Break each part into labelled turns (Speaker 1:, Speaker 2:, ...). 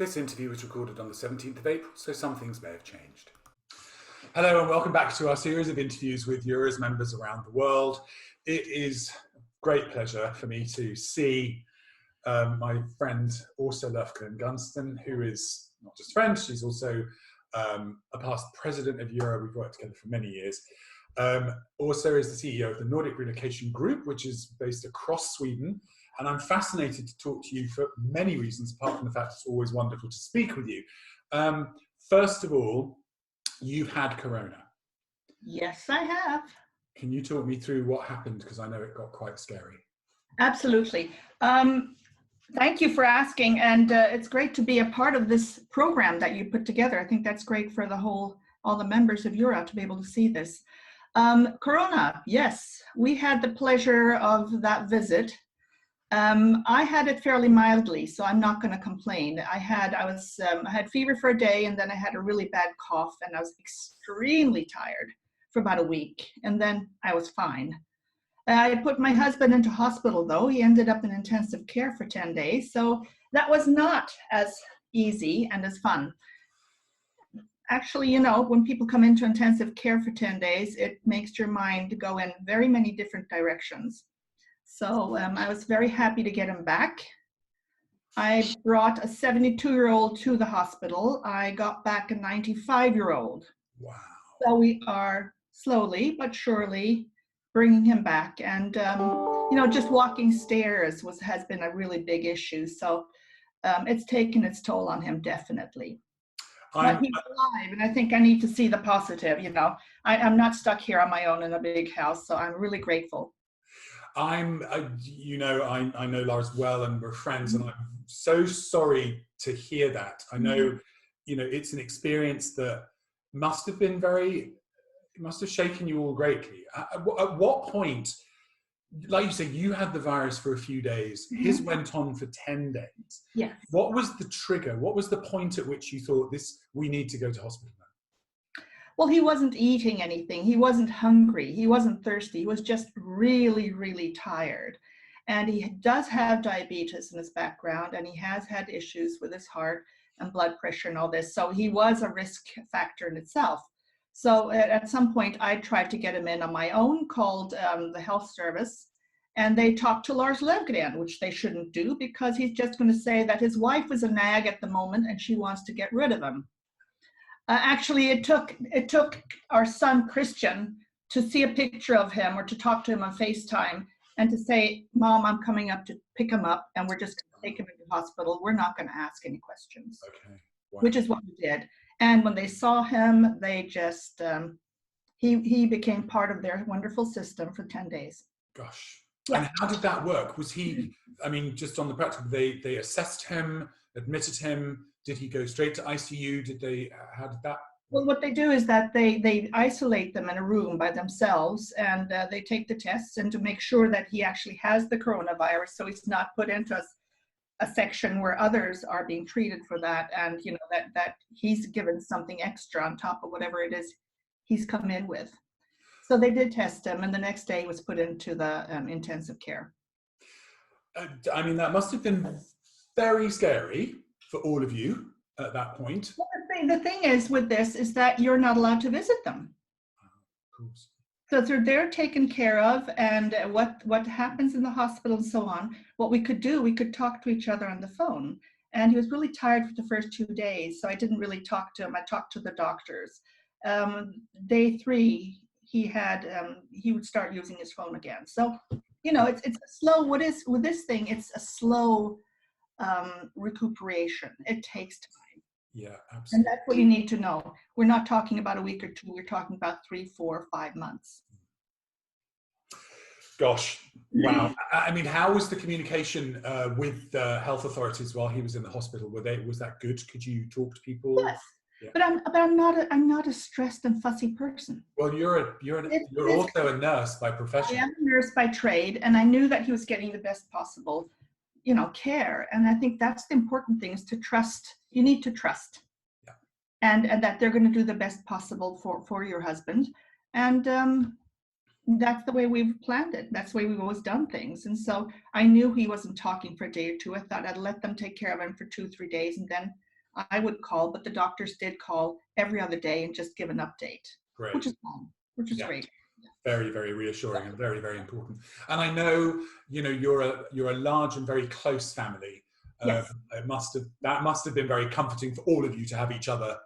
Speaker 1: This interview was recorded on the 17th of April, so some things may have changed. Hello and welcome back to our series of interviews with Euros members around the world. It is a great pleasure for me to see my friend Åse Löfgren Gunsten, who is not just a friend, she's also a past president of Euro. We've worked together for many years. Åse is the CEO of the Nordic Relocation group, which is based across Sweden. And I'm fascinated to talk to you for many reasons, apart from the fact it's always wonderful to speak with you. First of all, you've had Corona.
Speaker 2: Yes, I have.
Speaker 1: Can you talk me through what happened? Because I know it got quite scary.
Speaker 2: Absolutely. Thank you for asking. And it's great to be a part of this program that you put together. I think that's great for all the members of Euro to be able to see this. Corona, yes, we had the pleasure of that visit. I had it fairly mildly, so I'm not going to complain. I had fever for a day, and then I had a really bad cough, and I was extremely tired for about a week, and then I was fine. I put my husband into hospital, though. He ended up in intensive care for 10 days, so that was not as easy and as fun. Actually, you know, when people come into intensive care for 10 days, it makes your mind go in very many different directions. So I was very happy to get him back. I brought a 72-year-old to the hospital. I got back a 95-year-old.
Speaker 1: Wow.
Speaker 2: So we are slowly but surely bringing him back. And, you know, just walking stairs has been a really big issue. So it's taken its toll on him, definitely. But he's alive, and I think I need to see the positive, you know. I'm not stuck here on my own in a big house, so I'm really grateful.
Speaker 1: I know Lars well, and we're friends, and I'm so sorry to hear that. I know, you know, it's an experience that must have shaken you all greatly. At what point, like you say, you had the virus for a few days, his went on for 10 days.
Speaker 2: Yes.
Speaker 1: What was the trigger? What was the point at which you thought we need to go to hospital now?
Speaker 2: Well, he wasn't eating anything. He wasn't hungry. He wasn't thirsty. He was just really, really tired. And he does have diabetes in his background, and he has had issues with his heart and blood pressure and all this. So he was a risk factor in itself. So at some point, I tried to get him in on my own, called the health service, and they talked to Lars Löfgren, which they shouldn't do, because he's just going to say that his wife is a nag at the moment and she wants to get rid of him. Actually, it took our son Christian to see a picture of him or to talk to him on FaceTime and to say, "Mom, I'm coming up to pick him up, and we're just going to take him into the hospital. We're not going to ask any questions." Okay. Wow. Which is what we did. And when they saw him, they just he became part of their wonderful system for 10 days.
Speaker 1: Gosh. Yeah. And how did that work? Was he? I mean, just on the practical, they assessed him, admitted him. Did he go straight to ICU? How did that?
Speaker 2: Well, what they do is that they isolate them in a room by themselves, and they take the tests and to make sure that he actually has the coronavirus, so he's not put into a section where others are being treated for that, and you know that he's given something extra on top of whatever it is he's come in with. So they did test him, and the next day he was put into the intensive care.
Speaker 1: I mean, that must have been very scary for all of you at that point.
Speaker 2: Well, the thing is with this is that you're not allowed to visit them.
Speaker 1: Of course. So
Speaker 2: they're taken care of, and what happens in the hospital and so on, what we could do, we could talk to each other on the phone. And he was really tired for the first 2 days, so I didn't really talk to him. I talked to the doctors. Day 3, he would start using his phone again. So, you know, it's a slow, with this thing, it's a slow recuperation. It takes time.
Speaker 1: Yeah, absolutely.
Speaker 2: And that's what you need to know. We're not talking about a week or 2. We're talking about 3, 4, 5 months.
Speaker 1: Gosh, wow. I mean, how was the communication with the health authorities while he was in the hospital? Was that good? Could you talk to people?
Speaker 2: Yes. Yeah. But I'm not a stressed and fussy person.
Speaker 1: Well, you're also a nurse by profession.
Speaker 2: I am a nurse by trade, and I knew that he was getting the best possible, you know, care. And I think that's the important thing, is to trust. You need to trust. Yeah. And that they're going to do the best possible for your husband. And that's the way we've planned it. That's the way we've always done things. And so I knew he wasn't talking for a day or 2. I thought I'd let them take care of him for 2-3 days, and then I would call, but the doctors did call every other day and just give an update,
Speaker 1: Great.
Speaker 2: which is fine, which is
Speaker 1: Yeah.
Speaker 2: great.
Speaker 1: Very, very reassuring and very, very important. And I know, you know, you're a large and very close family.
Speaker 2: Yes.
Speaker 1: That must have been very comforting for all of you to have each other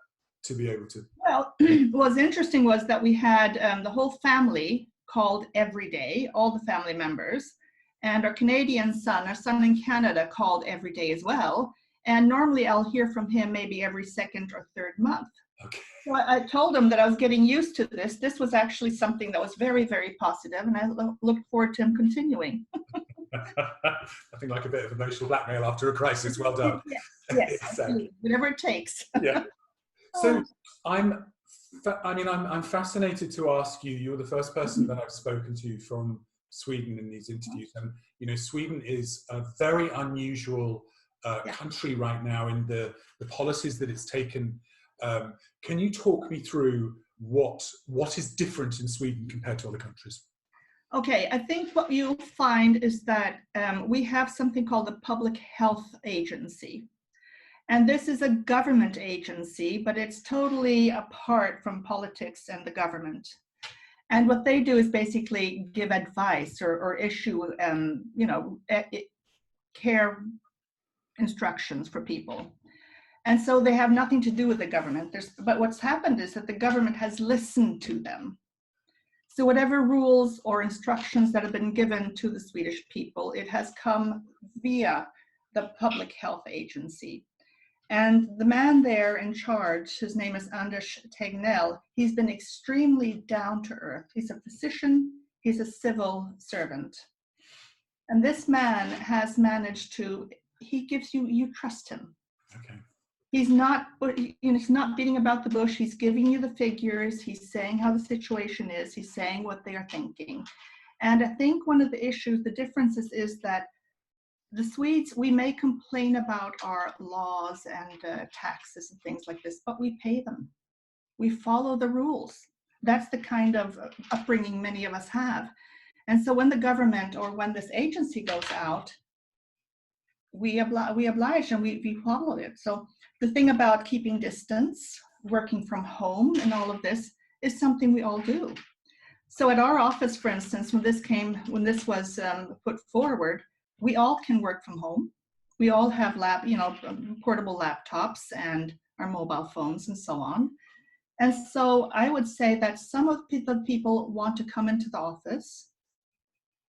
Speaker 1: to be able to.
Speaker 2: Well, what was interesting was that we had the whole family called every day, all the family members, and our son in Canada, called every day as well. And normally I'll hear from him maybe every second or third month.
Speaker 1: Okay.
Speaker 2: So I told him that I was getting used to this. This was actually something that was very, very positive, and I looked forward to him continuing.
Speaker 1: Nothing like a bit of emotional blackmail after a crisis. Well done.
Speaker 2: Yes, absolutely. Whatever it takes.
Speaker 1: Yeah. So I'm fascinated to ask you. You're the first person that I've spoken to from Sweden in these interviews, and you know, Sweden is a very unusual country right now in the policies that it's taken. Can you talk me through what is different in Sweden compared to other countries?
Speaker 2: Okay, I think what you'll find is that we have something called the Public Health Agency. And this is a government agency, but it's totally apart from politics and the government. And what they do is basically give advice or issue, care instructions for people. And so they have nothing to do with the government. But what's happened is that the government has listened to them. So whatever rules or instructions that have been given to the Swedish people, it has come via the Public Health Agency. And the man there in charge, his name is Anders Tegnell, he's been extremely down to earth. He's a physician, he's a civil servant. And this man has managed to, he gives you trust him.
Speaker 1: Okay.
Speaker 2: He's not beating about the bush. He's giving you the figures. He's saying how the situation is. He's saying what they are thinking. And I think one of the issues, the differences is that the Swedes, we may complain about our laws and taxes and things like this, but we pay them. We follow the rules. That's the kind of upbringing many of us have. And so when the government or when this agency goes out, we oblige and we follow it. So the thing about keeping distance, working from home and all of this is something we all do. So at our office, for instance, when this was put forward, we all can work from home. We all have portable laptops and our mobile phones and so on. And so I would say that some of the people want to come into the office,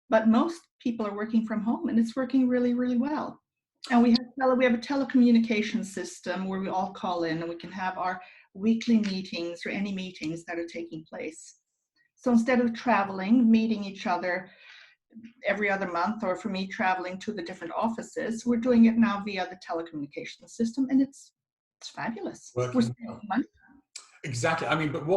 Speaker 2: but most people are working from home and it's working really, really well. And we have a telecommunication system where we all call in and we can have our weekly meetings or any meetings that are taking place. So instead of traveling, meeting each other every other month, or for me traveling to the different offices, we're doing it now via the telecommunication system, and it's fabulous. We're spending money.
Speaker 1: Exactly. I mean, but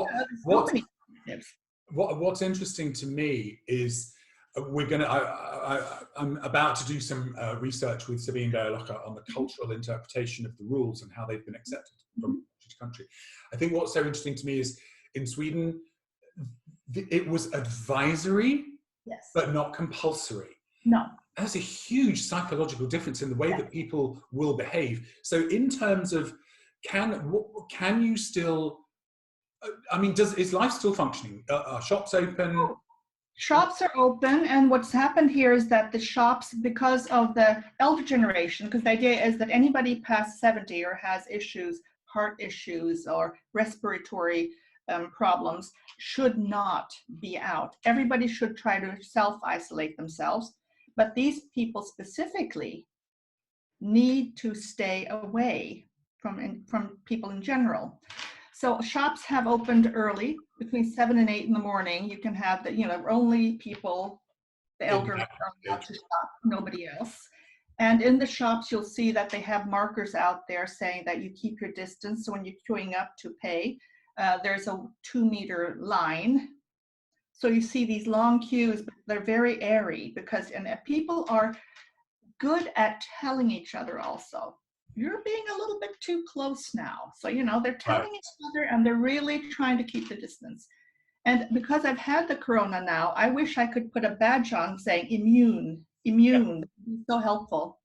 Speaker 1: what's interesting to me is I'm about to do some research with Sabine Berlocker on the cultural interpretation of the rules and how they've been accepted from each country. I think what's so interesting to me is in Sweden, it was advisory,
Speaker 2: yes,
Speaker 1: but not compulsory.
Speaker 2: No.
Speaker 1: That's a huge psychological difference in the way that people will behave. So in terms of, can you still, I mean, is life still functioning? Are shops open?
Speaker 2: Shops are open, and what's happened here is that the shops, because of the elder generation, because the idea is that anybody past 70 or has issues, heart issues or respiratory problems, should not be out. Everybody should try to self-isolate themselves, but these people specifically need to stay away from people in general. So shops have opened early, between 7 and 8 in the morning. You can have only people, the elderly, are allowed to shop, nobody else. And in the shops, you'll see that they have markers out there saying that you keep your distance. So when you're queuing up to pay, there's a 2-meter line. So you see these long queues, but they're very airy and people are good at telling each other also, you're being a little bit too close now. So, they're telling each other and they're really trying to keep the distance. And because I've had the corona now, I wish I could put a badge on saying immune. Yeah. It's so helpful.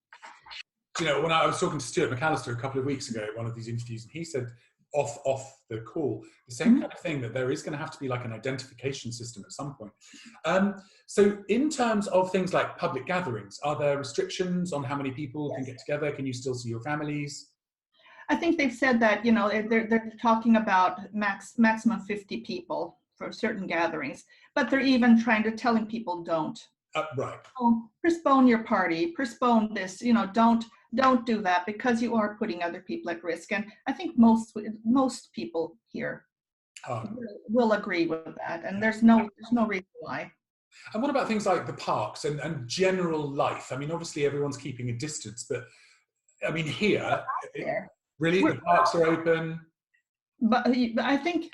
Speaker 1: you know, when I was talking to Stuart McAllister a couple of weeks ago at one of these interviews, and he said off the call, the same kind of thing, that there is going to have to be like an identification system at some point. So in terms of things like public gatherings, are there restrictions on how many people can get together? Can you still see your families?
Speaker 2: I think they've said that, you know, they're talking about maximum 50 people for certain gatherings, but they're even telling people don't.
Speaker 1: Right.
Speaker 2: Postpone your party, postpone this, you know, don't do that, because you are putting other people at risk. And I think most people here will agree with that, and there's no reason why.
Speaker 1: And what about things like the parks and general life? I mean, obviously everyone's keeping a distance, but I mean, here, really, the parks are open.
Speaker 2: But I think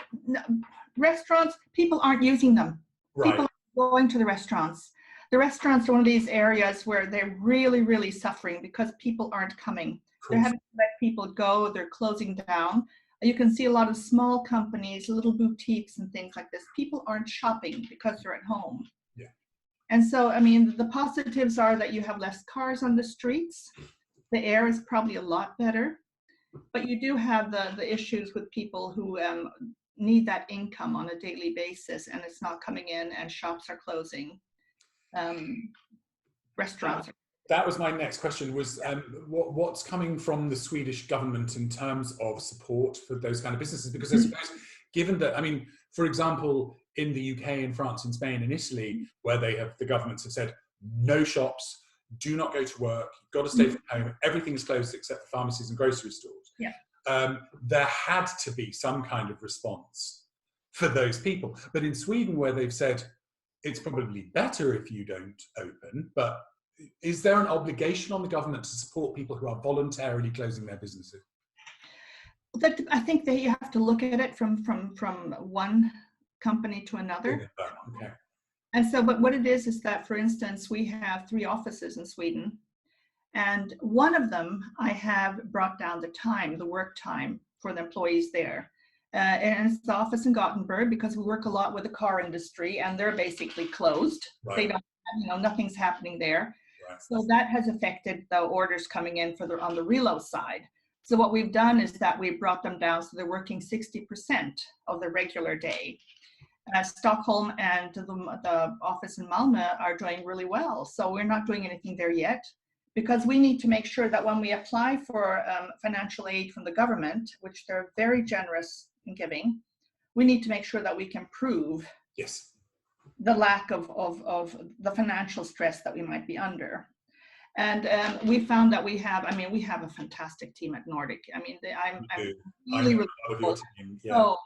Speaker 2: restaurants, people aren't using them.
Speaker 1: Right.
Speaker 2: People are going to the restaurants. The restaurants are one of these areas where they're really, really suffering because people aren't coming. They're having to let people go. They're closing down. You can see a lot of small companies, little boutiques and things like this. People aren't shopping because they're at home.
Speaker 1: Yeah.
Speaker 2: And so, I mean, the positives are that you have less cars on the streets. The air is probably a lot better. But you do have the issues with people who need that income on a daily basis, and it's not coming in, and shops are closing. Restaurants.
Speaker 1: That was my next question, was what's coming from the Swedish government in terms of support for those kind of businesses? Because I suppose, given that, I mean, for example, in the UK, in France, in Spain, in Italy, where the governments have said, no shops, do not go to work, you've got to stay from home, everything's closed except for pharmacies and grocery stores.
Speaker 2: Yeah.
Speaker 1: There had to be some kind of response for those people. But in Sweden, where they've said, it's probably better if you don't open, but is there an obligation on the government to support people who are voluntarily closing their businesses?
Speaker 2: I think that you have to look at it from one company to another.
Speaker 1: Okay.
Speaker 2: And so, but what it is that, for instance, we have 3 offices in Sweden, and one of them I have brought down the work time for the employees there. And it's the office in Gothenburg, because we work a lot with the car industry, and they're basically closed.
Speaker 1: Right.
Speaker 2: They don't have, you know, nothing's happening there.
Speaker 1: Right.
Speaker 2: So that has affected the orders coming in on the reload side. So what we've done is that we've brought them down, so they're working 60% of the regular day. Stockholm and the office in Malmö are doing really well. So we're not doing anything there yet, because we need to make sure that when we apply for financial aid from the government, which they're very generous in giving, we need to make sure that we can prove the lack of the financial stress that we might be under. And we found that we have a fantastic team at Nordic. I mean, I'm really so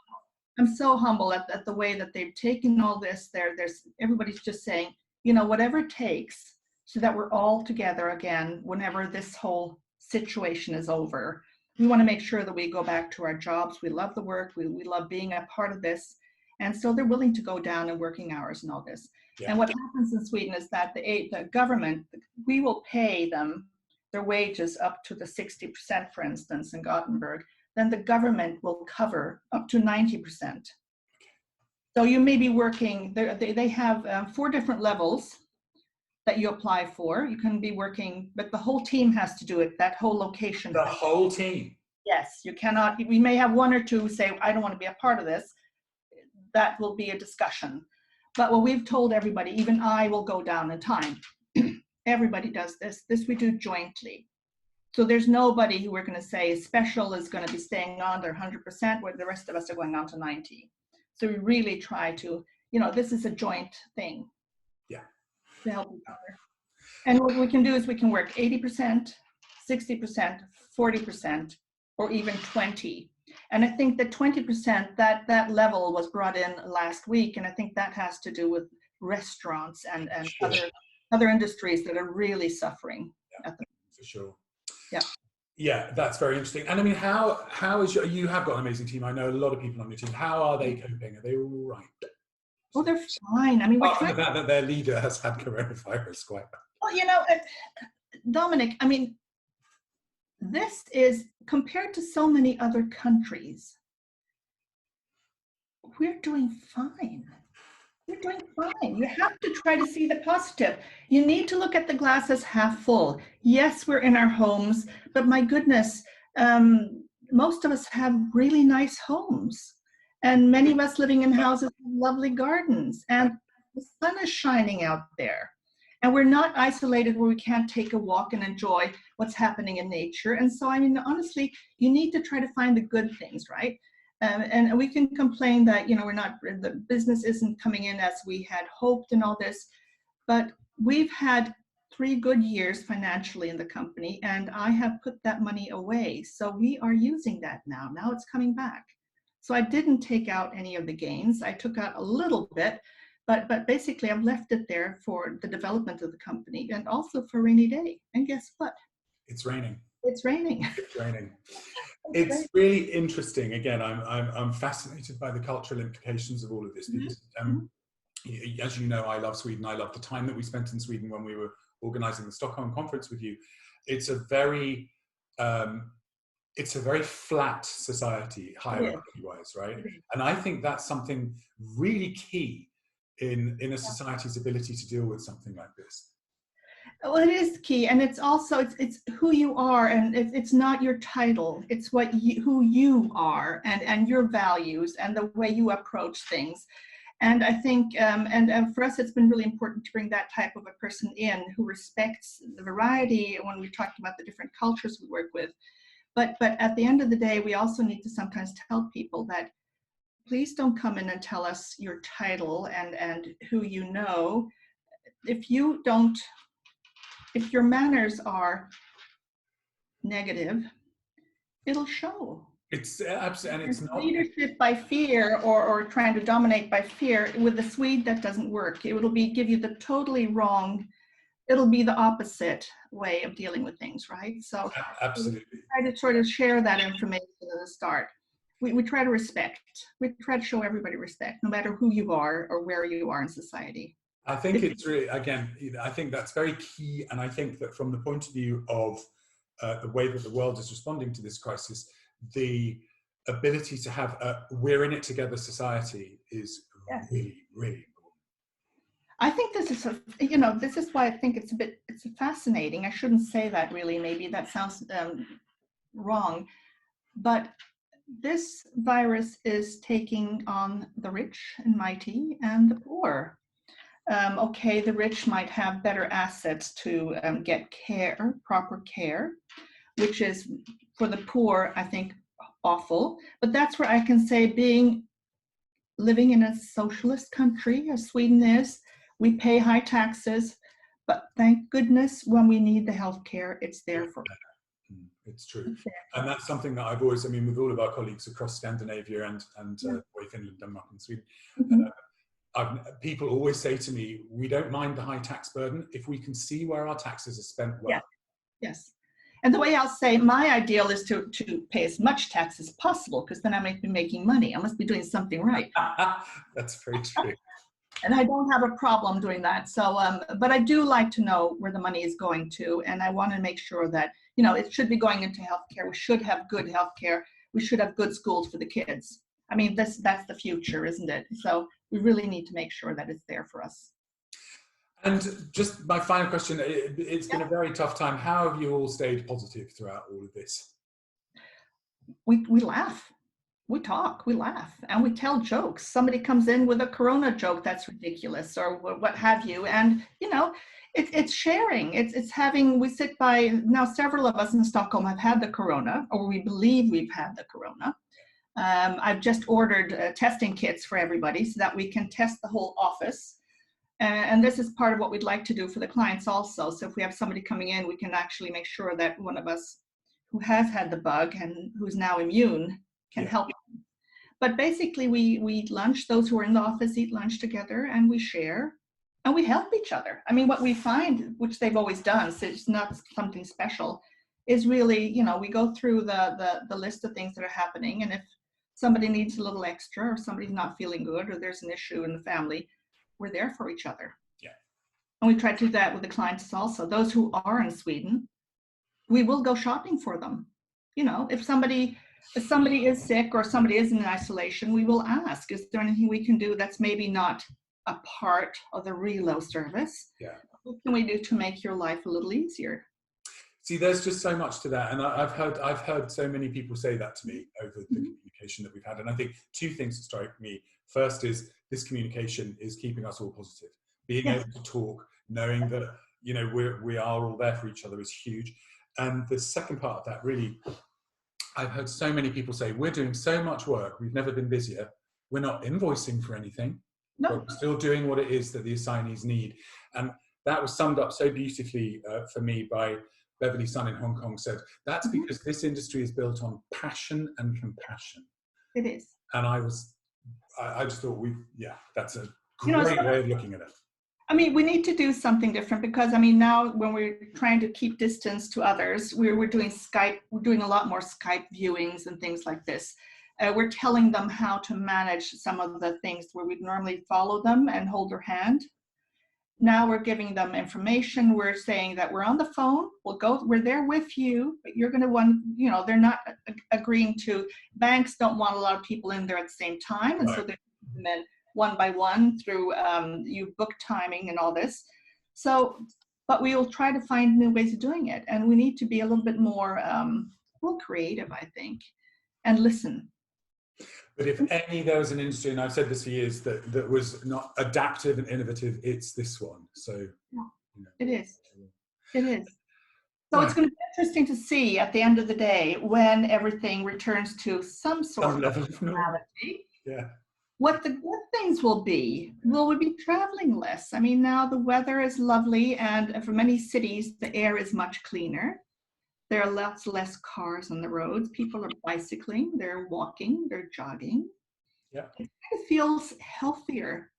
Speaker 2: I'm so humble at the way that they've taken all this. Everybody's just saying, you know, whatever it takes, so that we're all together again whenever this whole situation is over. We want to make sure that we go back to our jobs. We love the work. We love being a part of this. And so they're willing to go down in working hours and all this. Yeah. And what happens in Sweden is that the government, we will pay them their wages up to the 60%, for instance, in Gothenburg. Then the government will cover up to 90%. So you may be working, they have 4 different levels that you apply for. You can be working, but the whole team has to do it, that whole location.
Speaker 1: The whole team?
Speaker 2: Yes, you cannot, we may have 1 or 2 who say, I don't want to be a part of this. That will be a discussion. But what we've told everybody, even I will go down in time. Everybody does this. This we do jointly. So there's nobody who we're going to say special is going to be staying on their 100%, where the rest of us are going on to 90. So we really try to, you know, this is a joint thing.
Speaker 1: Yeah.
Speaker 2: To help each other. And what we can do is we can work 80%, 60%, 40%, or even 20. And I think that 20%, that level was brought in last week. And I think that has to do with restaurants and other industries that are really suffering.
Speaker 1: Yeah, for sure.
Speaker 2: Yeah.
Speaker 1: Yeah, that's very interesting. And I mean, how is you have got an amazing team. I know a lot of people on your team. How are they coping? Are they all right?
Speaker 2: Oh, they're fine. I mean,
Speaker 1: apart from the fact that their leader has had coronavirus quite bad.
Speaker 2: Well, you know, Dominic, I mean, this is, compared to so many other countries, we're doing fine. You're doing fine. You have to try to see the positive. You need to look at the glass as half full. Yes, we're in our homes, but my goodness, most of us have really nice homes. And many of us living in houses with lovely gardens. And the sun is shining out there. And we're not isolated where we can't take a walk and enjoy what's happening in nature. And so, I mean, honestly, you need to try to find the good things, right? And we can complain that, you know, the business isn't coming in as we had hoped and all this, but we've had 3 good years financially in the company, and I have put that money away. So we are using that now. Now it's coming back. So I didn't take out any of the gains. I took out a little bit, but basically I've left it there for the development of the company and also for rainy day. And guess what?
Speaker 1: It's raining.
Speaker 2: It's raining.
Speaker 1: It's raining. It's really interesting. Again, I'm fascinated by the cultural implications of all of this because, as you know, I love Sweden. I love the time that we spent in Sweden when we were organizing the Stockholm conference with you. It's a very flat society, hierarchy-wise, right? And I think that's something really key in a society's ability to deal with something like this.
Speaker 2: Well, it is key, and it's also it's who you are, and it's not your title. It's who you are, and your values, and the way you approach things. And I think, and for us, it's been really important to bring that type of a person in who respects the variety. When we talked about the different cultures we work with, but at the end of the day, we also need to sometimes tell people that please don't come in and tell us your title and who you know. If your manners are negative, it'll show.
Speaker 1: It's absolutely, and it's not
Speaker 2: leadership by fear or trying to dominate by fear. With the Swede, that doesn't work. It will give you the totally wrong. It'll be the opposite way of dealing with things, right? So
Speaker 1: absolutely,
Speaker 2: we try to sort of share that information at the start. We try to respect. We try to show everybody respect, no matter who you are or where you are in society.
Speaker 1: I think it's really, again, I think that's very key. And I think that from the point of view of the way that the world is responding to this crisis, the ability to have a we're in it together society is really, really important.
Speaker 2: I think this is, this is why I think it's fascinating. I shouldn't say that really, maybe that sounds wrong, but this virus is taking on the rich and mighty and the poor. Okay, the rich might have better assets to get proper care, which is for the poor, I think, awful. But that's where I can say living in a socialist country, as Sweden is, we pay high taxes, but thank goodness when we need the health care, it's there for us.
Speaker 1: It's true. And that's something that I've always, with all of our colleagues across Scandinavia and Finland, Denmark and Sweden, people always say to me, we don't mind the high tax burden if we can see where our taxes are spent well.
Speaker 2: Yes. And the way I'll say my ideal is to pay as much tax as possible, because then I might be making money. I must be doing something right.
Speaker 1: That's very true.
Speaker 2: And I don't have a problem doing that. So, but I do like to know where the money is going to, and I want to make sure that, it should be going into healthcare. We should have good healthcare. We should have good schools for the kids. That's the future, isn't it? So we really need to make sure that it's there for us.
Speaker 1: And just my final question, it's been a very tough time. How have you all stayed positive throughout all of this?
Speaker 2: We laugh, we talk, we laugh, and we tell jokes. Somebody comes in with a Corona joke that's ridiculous or what have you. And, it's sharing. It's having, we sit by, now several of us in Stockholm have had the Corona, or we believe we've had the Corona. I've just ordered testing kits for everybody so that we can test the whole office. And this is part of what we'd like to do for the clients also. So if we have somebody coming in, we can actually make sure that one of us who has had the bug and who's now immune can help them. But basically we eat lunch. Those who are in the office eat lunch together, and we share and we help each other. What we find, which they've always done, so it's not something special, is really, we go through the list of things that are happening. And if somebody needs a little extra, or somebody's not feeling good, or there's an issue in the family, we're there for each other.
Speaker 1: Yeah.
Speaker 2: And we try to do that with the clients also. Those who are in Sweden, we will go shopping for them. If somebody is sick or somebody is in isolation, we will ask, is there anything we can do that's maybe not a part of the Relo service.
Speaker 1: Yeah.
Speaker 2: What can we do to make your life a little easier?
Speaker 1: See, there's just so much to that, and I've heard so many people say that to me over the communication that we've had, and I think two things that strike me. First is this communication is keeping us all positive. Being able to talk, knowing that we are all there for each other is huge. And the second part of that, really, I've heard so many people say, we're doing so much work, we've never been busier. We're not invoicing for anything, but we're still doing what it is that the assignees need. And that was summed up so beautifully for me by Beverly Sun in Hong Kong. Said, that's because this industry is built on passion and compassion.
Speaker 2: It is.
Speaker 1: And I just thought that's a great way of looking at it.
Speaker 2: I mean, we need to do something different because, I mean, now when we're trying to keep distance to others, we're doing Skype, we're doing a lot more Skype viewings and things like this. We're telling them how to manage some of the things where we'd normally follow them and hold their hand. Now we're giving them information. We're saying that we're on the phone, we're there with you, but you're going to want, they're not agreeing to, banks don't want a lot of people in there at the same time. And so they're putting them in one by one through you book timing and all this. So, but we will try to find new ways of doing it. And we need to be a little bit more creative, I think, and listen.
Speaker 1: But if there was an industry, and I've said this for years, that was not adaptive and innovative, it's this one. So
Speaker 2: it is. It is. So it's going to be interesting to see at the end of the day when everything returns to some sort of normality.
Speaker 1: Yeah.
Speaker 2: What the good things will be. Will we be traveling less? I mean, now the weather is lovely, and for many cities, the air is much cleaner. There are lots less cars on the roads. People are bicycling, they're walking, they're jogging.
Speaker 1: Yeah.
Speaker 2: It kind of feels healthier.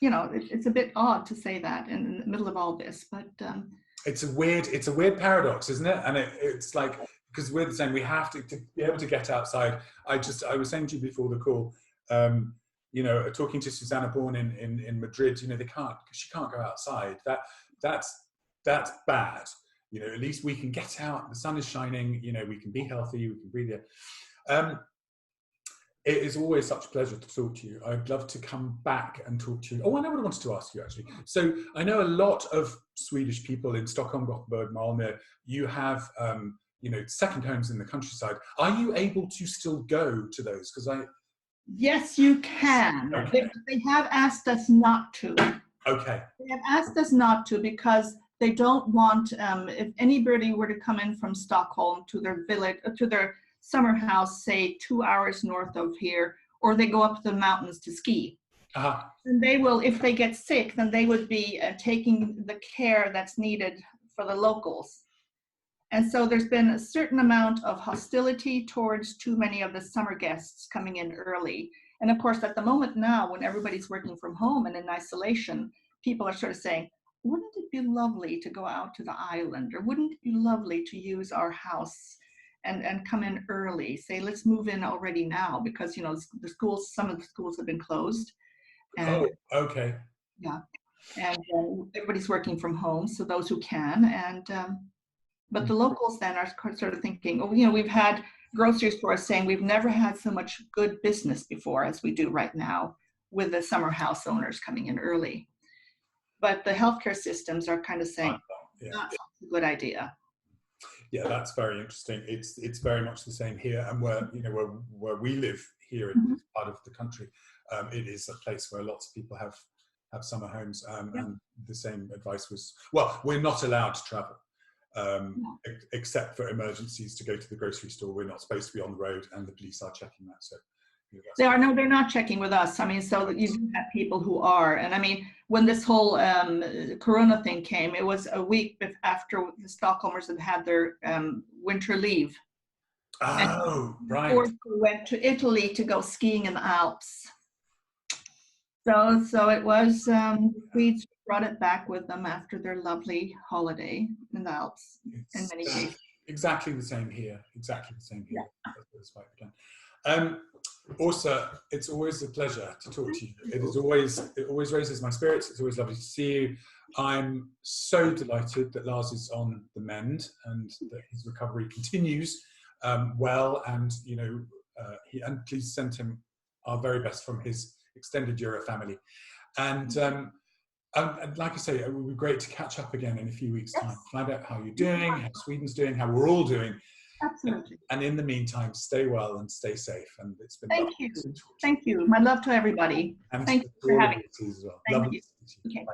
Speaker 2: It's a bit odd to say that in the middle of all this, but
Speaker 1: it's a weird paradox, isn't it? And it's like, because we're the same, we have to be able to get outside. I was saying to you before the call, talking to Susanna Bourne in Madrid, she can't go outside. That's bad. At least we can get out, the sun is shining, we can be healthy, we can breathe air. It is always such a pleasure to talk to you. I'd love to come back and talk to you. Oh, I know what I wanted to ask you, actually. So I know a lot of Swedish people in Stockholm, Gothenburg, Malmö, you have, second homes in the countryside. Are you able to still go to those?
Speaker 2: Yes, you can.
Speaker 1: Okay.
Speaker 2: They have asked us not to.
Speaker 1: Okay.
Speaker 2: They have asked us not to because they don't want, if anybody were to come in from Stockholm to their village, to their summer house, say 2 hours north of here, or they go up the mountains to ski.
Speaker 1: Uh-huh.
Speaker 2: And they will, if they get sick, then they would be taking the care that's needed for the locals. And so there's been a certain amount of hostility towards too many of the summer guests coming in early. And of course, at the moment now, when everybody's working from home and in isolation, people are sort of saying, wouldn't it be lovely to go out to the island? Or wouldn't it be lovely to use our house and come in early? Say, let's move in already now, because, the schools, some of the schools have been closed. And,
Speaker 1: okay.
Speaker 2: Yeah. And everybody's working from home, so those who can. And but the locals then are sort of thinking, we've had grocery stores saying we've never had so much good business before as we do right now with the summer house owners coming in early. But the healthcare systems are kind of saying, that's a good idea.
Speaker 1: Yeah, that's very interesting. It's very much the same here, and where we live here in this part of the country, it is a place where lots of people have summer homes, and the same advice was, well, we're not allowed to travel. Except for emergencies to go to the grocery store. We're not supposed to be on the road, and the police are checking that. So
Speaker 2: they're not checking with us. I mean, so that you do have people who are, and I mean, when this whole Corona thing came, it was a week after the Stockholmers had their winter leave.
Speaker 1: Oh, right.
Speaker 2: Or went to Italy to go skiing in the Alps. So it was Swedes brought it back with them after their lovely holiday in the Alps. In many cases,
Speaker 1: exactly the same here. Yeah. Åse, it's always a pleasure to talk to you. It always raises my spirits. It's always lovely to see you. I'm so delighted that Lars is on the mend and that his recovery continues well. And and please send him our very best from his extended Euro family. And like I say, it would be great to catch up again in a few weeks' time, find out how you're doing, how Sweden's doing, how we're all doing.
Speaker 2: Absolutely.
Speaker 1: And in the meantime, stay well and stay safe. And it's been
Speaker 2: Thank you. Thank you. My love to everybody.
Speaker 1: And
Speaker 2: Thank you for having me.
Speaker 1: as well.
Speaker 2: Thank
Speaker 1: Lovely
Speaker 2: you.
Speaker 1: to see you.
Speaker 2: Okay.
Speaker 1: Bye.